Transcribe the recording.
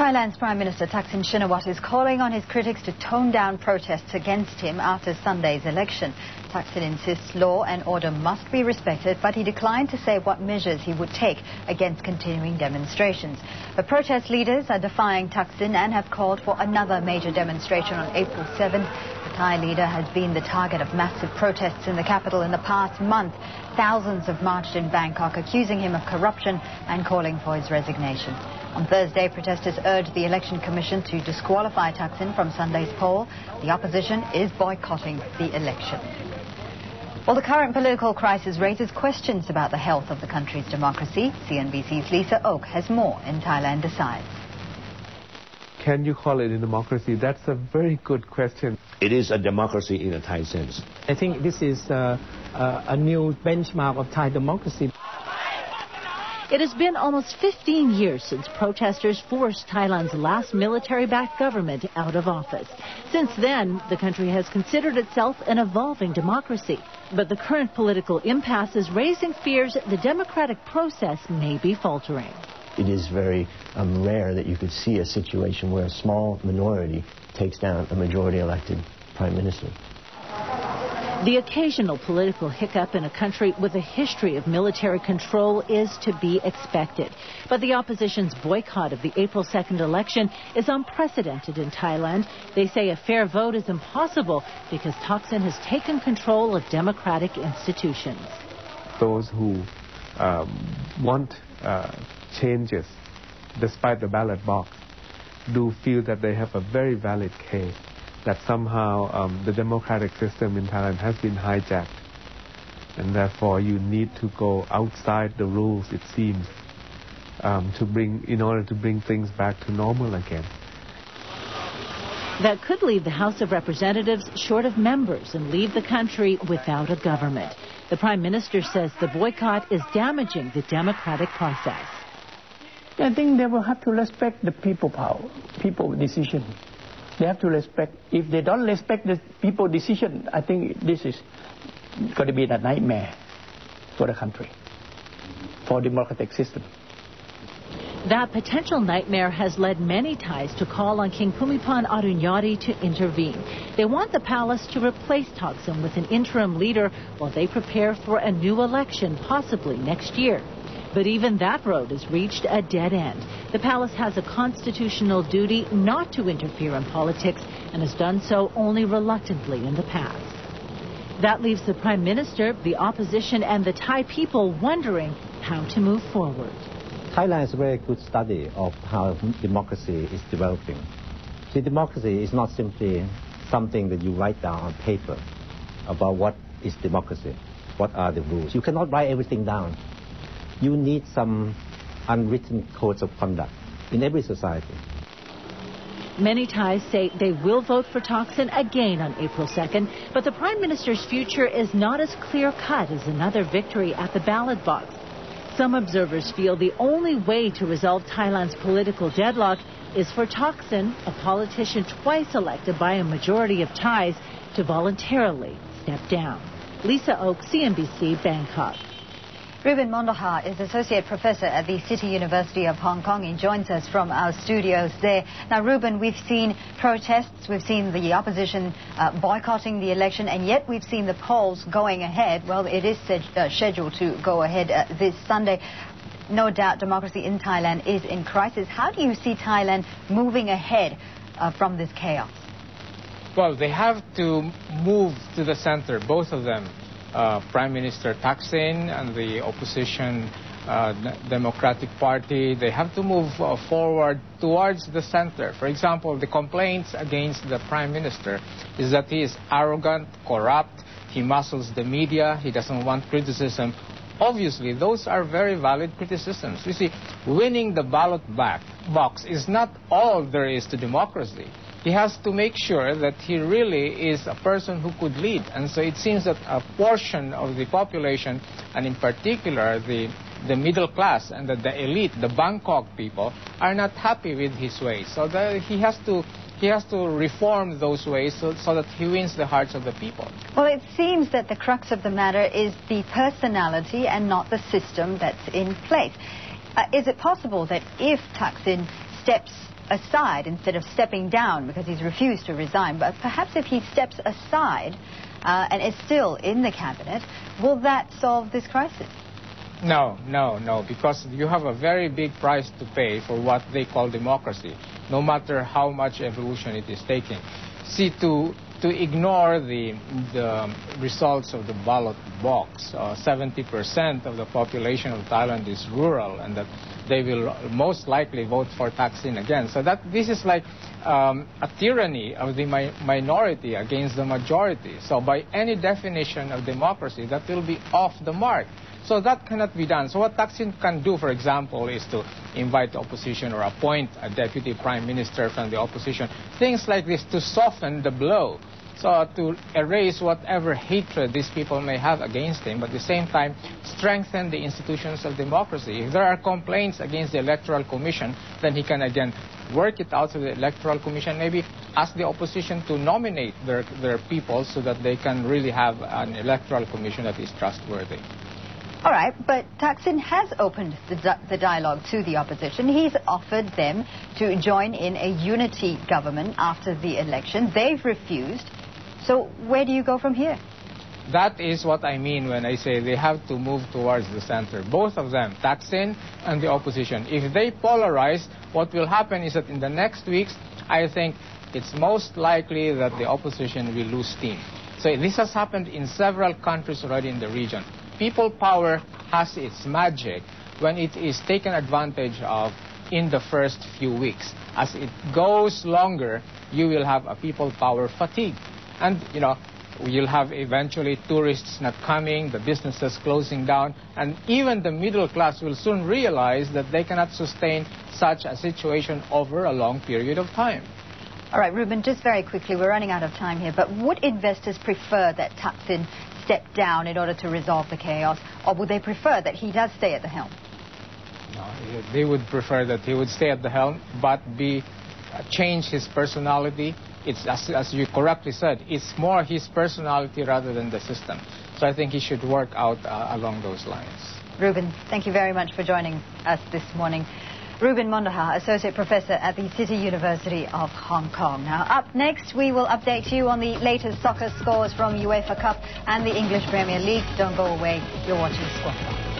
Thailand's Prime Minister Thaksin Shinawatra is calling on his critics to tone down protests against him after Sunday's election. Thaksin insists law and order must be respected, but he declined to say what measures he would take against continuing demonstrations. The protest leaders are defying Thaksin and have called for another major demonstration on April 7th. The Thai leader has been the target of massive protests in the capital in the past month. Thousands have marched in Bangkok accusing him of corruption and calling for his resignation. On Thursday, protesters urged the Election Commission to disqualify Thaksin from Sunday's poll. The opposition is boycotting the election. Well, the current political crisis raises questions about the health of the country's democracy. CNBC's Lisa Oak has more in Thailand Decides. Can you call it a democracy? That's a very good question. It is a democracy in a Thai sense. I think this is a new benchmark of Thai democracy. It has been almost 15 years since protesters forced Thailand's last military-backed government out of office. Since then, the country has considered itself an evolving democracy. But the current political impasse is raising fears the democratic process may be faltering. It is very rare that you could see a situation where a small minority takes down a majority-elected prime minister. The occasional political hiccup in a country with a history of military control is to be expected. But the opposition's boycott of the April 2nd election is unprecedented in Thailand. They say a fair vote is impossible because Thaksin has taken control of democratic institutions. Those who want changes, despite the ballot box, do feel that they have a very valid case that somehow the democratic system in Thailand has been hijacked, and therefore you need to go outside the rules, it seems, in order to bring things back to normal again. That could leave the House of Representatives short of members and leave the country without a government. The Prime Minister says the boycott is damaging the democratic process. I think they will have to respect the people power, people decision. They have to respect. If they don't respect the people's decision, I think this is going to be a nightmare for the country, for the democratic system. That potential nightmare has led many Thais to call on King Bhumibol Adulyadej to intervene. They want the palace to replace Thaksin with an interim leader while they prepare for a new election, possibly next year. But even that road has reached a dead end. The palace has a constitutional duty not to interfere in politics and has done so only reluctantly in the past. That leaves the Prime Minister, the opposition and the Thai people wondering how to move forward. Thailand is a very good study of how democracy is developing. See, democracy is not simply something that you write down on paper about what is democracy, what are the rules. You cannot write everything down. You need some unwritten codes of conduct in every society. Many Thais say they will vote for Thaksin again on April 2nd, but the Prime Minister's future is not as clear-cut as another victory at the ballot box. Some observers feel the only way to resolve Thailand's political deadlock is for Thaksin, a politician twice elected by a majority of Thais, to voluntarily step down. Lisa Oak, CNBC, Bangkok. Ruben Mondoha is Associate Professor at the City University of Hong Kong. He joins us from our studios there. Now, Ruben, we've seen protests, we've seen the opposition boycotting the election, and yet we've seen the polls going ahead. Well, it is scheduled to go ahead this Sunday. No doubt democracy in Thailand is in crisis. How do you see Thailand moving ahead from this chaos? Well, they have to move to the center, both of them. Prime Minister Thaksin and the opposition Democratic Party, they have to move forward towards the center. For example, the complaints against the Prime Minister is that he is arrogant, corrupt, he muscles the media, he doesn't want criticism. Obviously, those are very valid criticisms. You see, winning the ballot box is not all there is to democracy. He has to make sure that he really is a person who could lead. And so it seems that a portion of the population, and in particular the middle class and the elite, the Bangkok people, are not happy with his ways. So he has to reform those ways so that he wins the hearts of the people. Well, it seems that the crux of the matter is the personality and not the system that's in place. Is it possible that if Thaksin steps aside instead of stepping down because he's refused to resign, but perhaps if he steps aside and is still in the cabinet, will that solve this crisis? No, because you have a very big price to pay for what they call democracy, no matter how much evolution it is taking. See, to ignore the results of the ballot box, 70% of the population of Thailand is rural, and that they will most likely vote for Thaksin again. So that this is like a tyranny of the minority against the majority. So by any definition of democracy, that will be off the mark. So that cannot be done. So what Thaksin can do, for example, is to invite the opposition or appoint a deputy prime minister from the opposition. Things like this to soften the blow. So to erase whatever hatred these people may have against him, but at the same time strengthen the institutions of democracy. If there are complaints against the Electoral Commission, then he can again work it out to the Electoral Commission, maybe ask the opposition to nominate their people so that they can really have an Electoral Commission that is trustworthy. All right, but Thaksin has opened the dialogue to the opposition. He's offered them to join in a unity government after the election. They've refused. So where do you go from here? That is what I mean when I say they have to move towards the center. Both of them, Thaksin and the opposition. If they polarize, what will happen is that in the next weeks, I think it's most likely that the opposition will lose steam. So this has happened in several countries already in the region. People power has its magic when it is taken advantage of in the first few weeks. As it goes longer, you will have a people power fatigue. And, you know, you'll have eventually tourists not coming, the businesses closing down, and even the middle class will soon realize that they cannot sustain such a situation over a long period of time. All right, Ruben, just very quickly, we're running out of time here, but would investors prefer that Thaksin step down in order to resolve the chaos, or would they prefer that he does stay at the helm? No, they would prefer that he would stay at the helm, but change his personality. It's, as you correctly said, it's more his personality rather than the system. So I think he should work out along those lines. Ruben, thank you very much for joining us this morning. Ruben Mondaha, Associate Professor at the City University of Hong Kong. Now, up next, we will update you on the latest soccer scores from UEFA Cup and the English Premier League. Don't go away. You're watching Squawk.